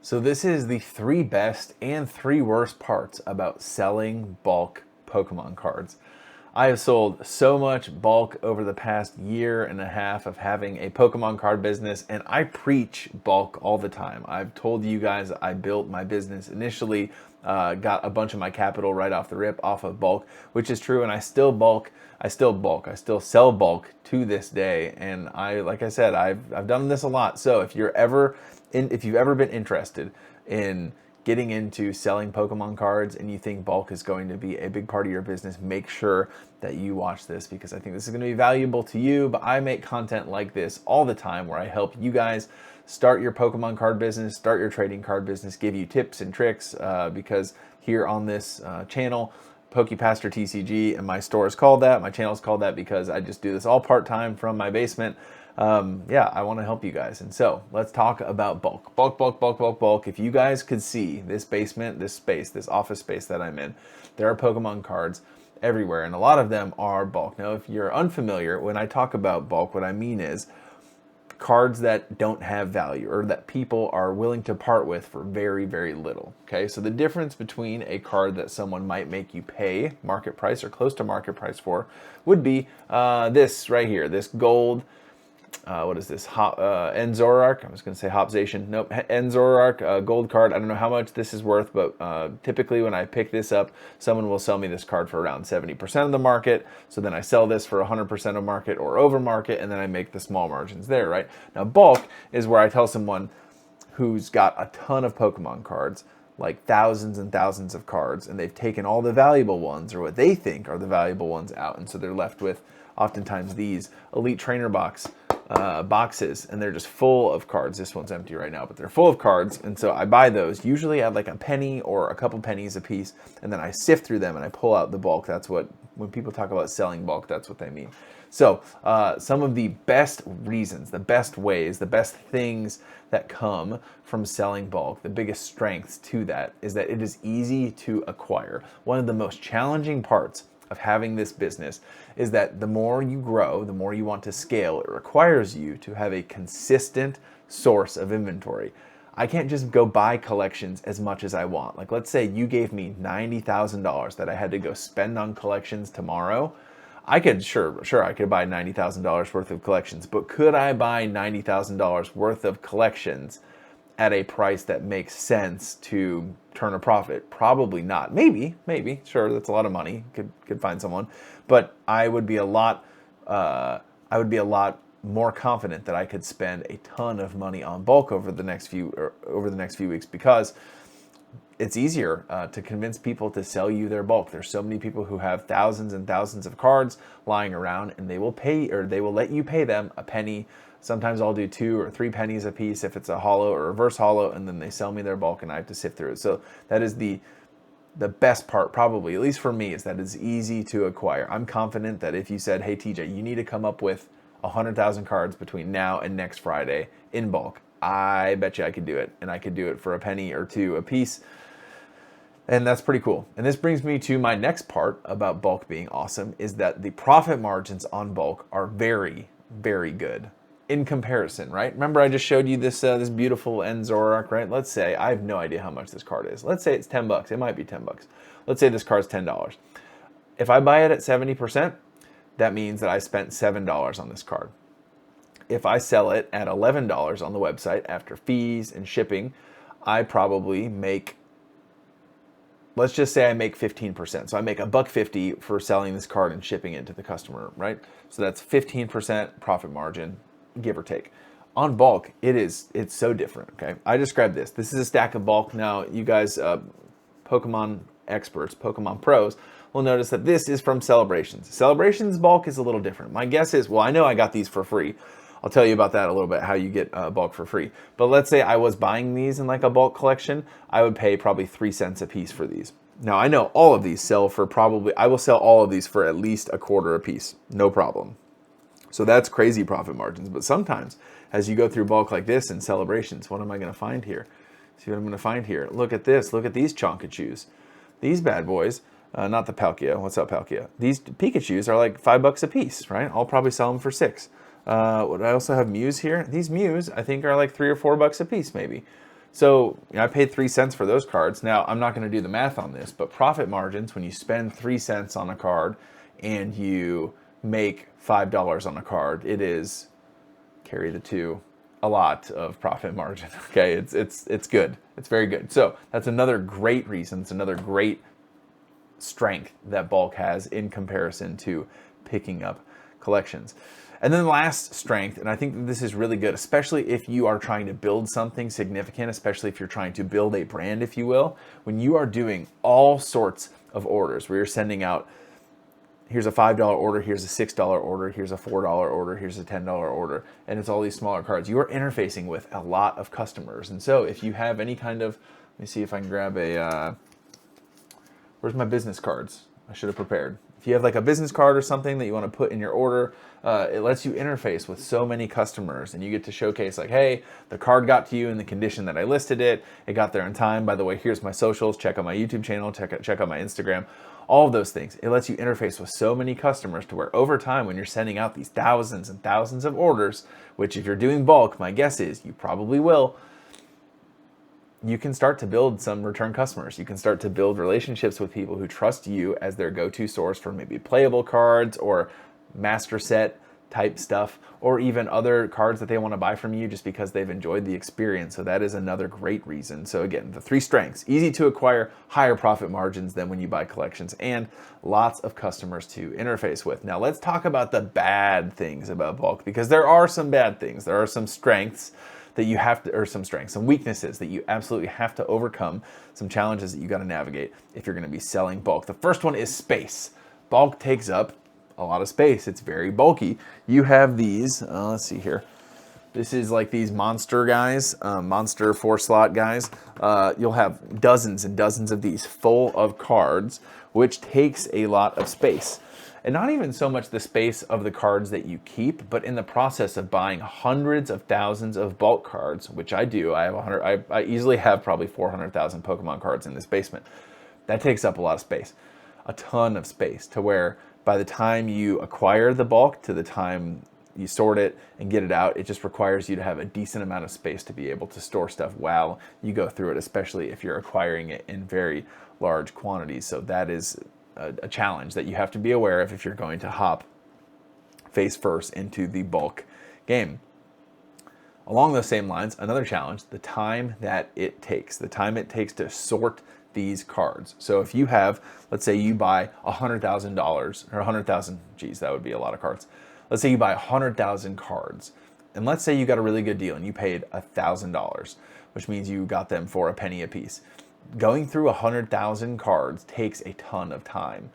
So this is the 3 best and 3 worst parts about selling bulk Pokemon cards. I have sold so much bulk over the past year and a half of having a Pokemon card business, and I preach bulk all the time. I've told you guys I built my business initially, got a bunch of my capital right off the rip off of bulk, which is true, and I still bulk. I still sell bulk to this day, and like I said, I've done this a lot. So if you've ever been interested in getting into selling Pokemon cards and you think bulk is going to be a big part of your business, make sure that you watch this because I think this is going to be valuable to you. But I make content like this all the time where I help you guys start your Pokemon card business, start your trading card business, give you tips and tricks because here on this channel, Pastor TCG, and my store is called that. My channel is called that because I just do this all part-time from my basement. Yeah, I want to help you guys. And so let's talk about bulk. Bulk. If you guys could see this basement, this space, this office space that I'm in, there are Pokemon cards everywhere, and a lot of them are bulk. Now, if you're unfamiliar, when I talk about bulk, what I mean is cards that don't have value or that people are willing to part with for very, very little. Okay, so the difference between a card that someone might make you pay market price or close to market price for would be this right here, this gold. What is this? Enzorark. I was going to say Hopzation. Nope. Enzorark gold card. I don't know how much this is worth, but typically when I pick this up, someone will sell me this card for around 70% of the market. So then I sell this for 100% of market or over market, and then I make the small margins there, right? Now, bulk is where I tell someone who's got a ton of Pokemon cards, like thousands and thousands of cards, and they've taken all the valuable ones or what they think are the valuable ones out, and so they're left with oftentimes these elite trainer boxes, and they're just full of cards. This one's empty right now, but they're full of cards, and so I buy those usually at like a penny or a couple pennies a piece, and then I sift through them and I pull out the bulk. That's what, when people talk about selling bulk, that's what they mean. So some of the best reasons, the best ways, the best things that come from selling bulk, the biggest strengths to that is that it is easy to acquire. One of the most challenging parts of having this business is that the more you grow, the more you want to scale, it requires you to have a consistent source of inventory. I can't just go buy collections as much as I want. Like, let's say you gave me $90,000 that I had to go spend on collections tomorrow. I could, sure, I could buy $90,000 worth of collections, but could I buy $90,000 worth of collections at a price that makes sense to turn a profit? Probably not. Maybe, sure, that's a lot of money. Could find someone, but I would be a lot more confident that I could spend a ton of money on bulk over the next few weeks because it's easier to convince people to sell you their bulk. There's so many people who have thousands and thousands of cards lying around, and they will let you pay them a penny. Sometimes I'll do 2 or 3 pennies a piece if it's a holo or reverse holo, and then they sell me their bulk and I have to sift through it. So that is the best part, probably, at least for me, is that it's easy to acquire. I'm confident that if you said, hey TJ, you need to come up with 100,000 cards between now and next Friday in bulk, I bet you I could do it. And I could do it for a penny or 2 a piece. And that's pretty cool. And this brings me to my next part about bulk being awesome, is that the profit margins on bulk are very, very good in comparison, right? Remember I just showed you this this beautiful Enzorark, right? Let's say, I have no idea how much this card is. Let's say it's 10 bucks. It might be 10 bucks. Let's say this card's $10. If I buy it at 70%, that means that I spent $7 on this card. If I sell it at $11 on the website after fees and shipping, I probably make, let's just say I make 15%. So I make $1.50 for selling this card and shipping it to the customer, right? So that's 15% profit margin, give or take. On bulk, it's so different, okay? I described this. This is a stack of bulk. Now, you guys, Pokemon experts, Pokemon pros, will notice that this is from Celebrations. Celebrations bulk is a little different. My guess is, well, I know I got these for free. I'll tell you about that a little bit, how you get bulk for free. But let's say I was buying these in like a bulk collection, I would pay probably 3 cents a piece for these. Now, I know all of these sell for I will sell all of these for at least a quarter a piece, no problem. So that's crazy profit margins. But sometimes, as you go through bulk like this in Celebrations, what am I going to find here? See what I'm going to find here. Look at this. Look at these Chonkachus. These bad boys, not the Palkia. What's up, Palkia? These Pikachus are like $5 a piece, right? I'll probably sell them for 6. I also have Mews here. These Mews, I think, are like $3 or $4 a piece, maybe. So I paid 3 cents for those cards. Now, I'm not going to do the math on this, but profit margins, when you spend 3 cents on a card and you make $5 on a card, it is, carry the two, a lot of profit margin. Okay, it's good. It's very good. So that's another great reason. It's another great strength that bulk has in comparison to picking up collections. And then the last strength, and I think that this is really good, especially if you are trying to build something significant, especially if you're trying to build a brand, if you will, when you are doing all sorts of orders where you're sending out, here's a $5 order, here's a $6 order, here's a $4 order, here's a $10 order, and it's all these smaller cards. You are interfacing with a lot of customers. And so if you have any kind of, let me see if I can grab a, where's my business cards? I should have prepared. If you have like a business card or something that you want to put in your order, it lets you interface with so many customers, and you get to showcase like, hey, the card got to you in the condition that I listed it. It got there in time. By the way, here's my socials. Check out my YouTube channel. Check out my Instagram. All of those things. It lets you interface with so many customers to where over time, when you're sending out these thousands and thousands of orders, which if you're doing bulk, my guess is you probably will, you can start to build some return customers. You can start to build relationships with people who trust you as their go-to source for maybe playable cards or master set type stuff, or even other cards that they want to buy from you just because they've enjoyed the experience. So that is another great reason. So again, the 3 strengths: easy to acquire, higher profit margins than when you buy collections, and lots of customers to interface with. Now let's talk about the bad things about bulk, because there are some bad things. There are some strengths that you have to, or some strengths, some weaknesses that you absolutely have to overcome, some challenges that you got to navigate if you're going to be selling bulk. The first one is space. Bulk takes up a lot of space. It's very bulky. You have these, let's see here. This is like these monster guys, monster 4-slot guys. You'll have dozens and dozens of these full of cards, which takes a lot of space. And not even so much the space of the cards that you keep, but in the process of buying hundreds of thousands of bulk cards, which I do. I have I easily have probably 400,000 Pokemon cards in this basement. That takes up a lot of space, a ton of space, to where by the time you acquire the bulk to the time you sort it and get it out, it just requires you to have a decent amount of space to be able to store stuff while you go through it, especially if you're acquiring it in very large quantities. So that is a challenge that you have to be aware of if you're going to hop face first into the bulk game. Along those same lines, another challenge, the time that it takes. The time it takes to sort these cards. So if you have, let's say you buy $100,000 or 100,000, geez, that would be a lot of cards. Let's say you buy 100,000 cards, and let's say you got a really good deal and you paid $1,000, which means you got them for a penny a piece. Going through 100,000 cards takes a ton of time.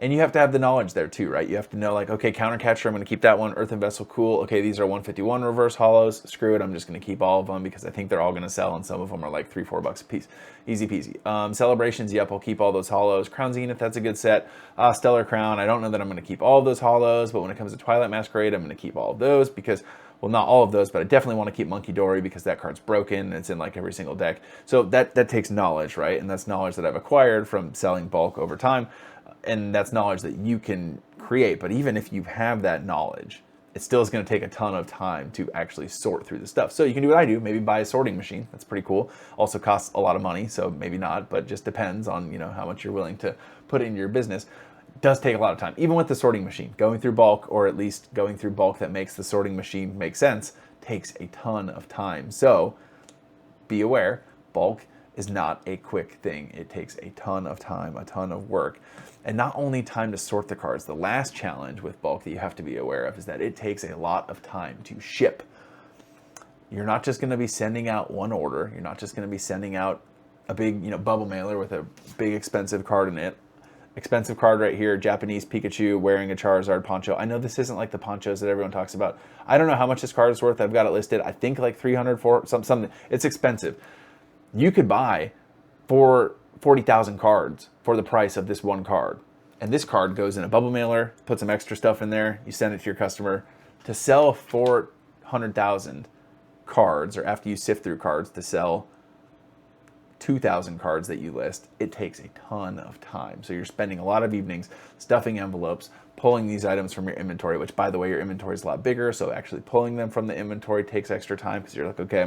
And you have to have the knowledge there too, right? You have to know like, okay, Countercatcher, I'm going to keep that one. Earthen Vessel, cool. Okay, these are 151 reverse hollows. Screw it, I'm just going to keep all of them because I think they're all going to sell, and some of them are like $3-4 a piece. Easy peasy. Celebrations, yep, I'll keep all those hollows. Crown Zenith, that's a good set. Stellar Crown, I don't know that I'm going to keep all of those hollows, but when it comes to Twilight Masquerade, I'm going to keep all of those because, well, not all of those, but I definitely want to keep Monkey Dory because that card's broken and it's in like every single deck. So that takes knowledge, right? And that's knowledge that I've acquired from selling bulk over time. And that's knowledge that you can create. But even if you have that knowledge, it still is going to take a ton of time to actually sort through the stuff. So you can do what I do, maybe buy a sorting machine. That's pretty cool. Also costs a lot of money, so maybe not, but just depends on, how much you're willing to put in your business. It does take a lot of time. Even with the sorting machine, going through bulk, or at least going through bulk that makes the sorting machine make sense, takes a ton of time. So be aware, bulk is not a quick thing. It takes a ton of time, a ton of work. And not only time to sort the cards, the last challenge with bulk that you have to be aware of is that it takes a lot of time to ship. You're not just going to be sending out one order. You're not just going to be sending out a big, bubble mailer with a big expensive card in it. Expensive card right here, Japanese Pikachu wearing a Charizard poncho. I know this isn't like the ponchos that everyone talks about. I don't know how much this card is worth. I've got it listed. I think like 300 for something. It's expensive. You could buy for 40,000 cards for the price of this one card. And this card goes in a bubble mailer, put some extra stuff in there, you send it to your customer. To sell 400,000 cards, or after you sift through cards, to sell 2,000 cards that you list, it takes a ton of time. So you're spending a lot of evenings stuffing envelopes, pulling these items from your inventory, which, by the way, your inventory is a lot bigger, so actually pulling them from the inventory takes extra time because you're like, okay,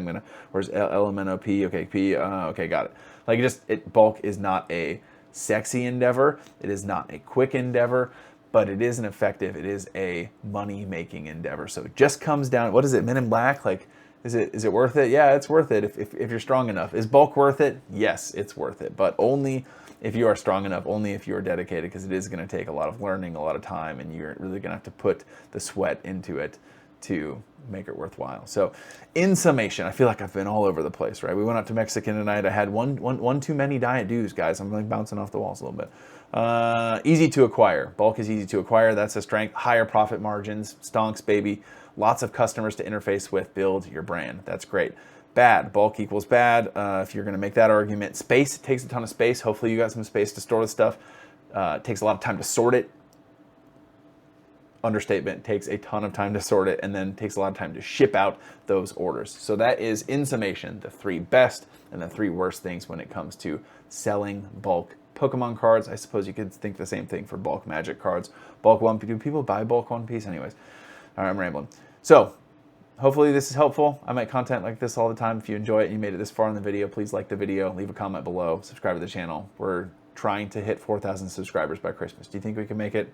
where's LMNOP? Okay, P, okay, got it. Like, bulk is not a sexy endeavor. It is not a quick endeavor, but it is an effective, it is a money-making endeavor. So it just comes down, what is it, Men in Black? Like, is it worth it? Yeah, it's worth it if you're strong enough. Is bulk worth it? Yes, it's worth it, but only if you are strong enough, only if you are dedicated, because it is going to take a lot of learning, a lot of time, and you're really going to have to put the sweat into it to make it worthwhile. So in summation, I feel like I've been all over the place, right? We went out to Mexican tonight. I had one too many Diet Dews, guys. I'm like bouncing off the walls a little bit. Easy to acquire. Bulk is easy to acquire. That's a strength. Higher profit margins. Stonks, baby. Lots of customers to interface with. Build your brand. That's great. Bad. Bulk equals bad. If you're going to make that argument. Space. It takes a ton of space. Hopefully you got some space to store the stuff. It takes a lot of time to sort it. Understatement, takes a ton of time to sort it, and then takes a lot of time to ship out those orders. So that is, in summation, the 3 best and the 3 worst things when it comes to selling bulk Pokemon cards. I suppose you could think the same thing for bulk Magic cards. Bulk One Piece. Do people buy bulk One Piece? Anyways, all right, I'm rambling. So hopefully this is helpful. I make content like this all the time. If you enjoy it and you made it this far in the video, please like the video, leave a comment below, subscribe to the channel. We're trying to hit 4,000 subscribers by Christmas. Do you think we can make it?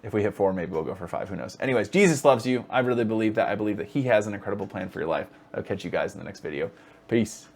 If we hit 4, maybe we'll go for 5. Who knows? Anyways, Jesus loves you. I really believe that. I believe that he has an incredible plan for your life. I'll catch you guys in the next video. Peace.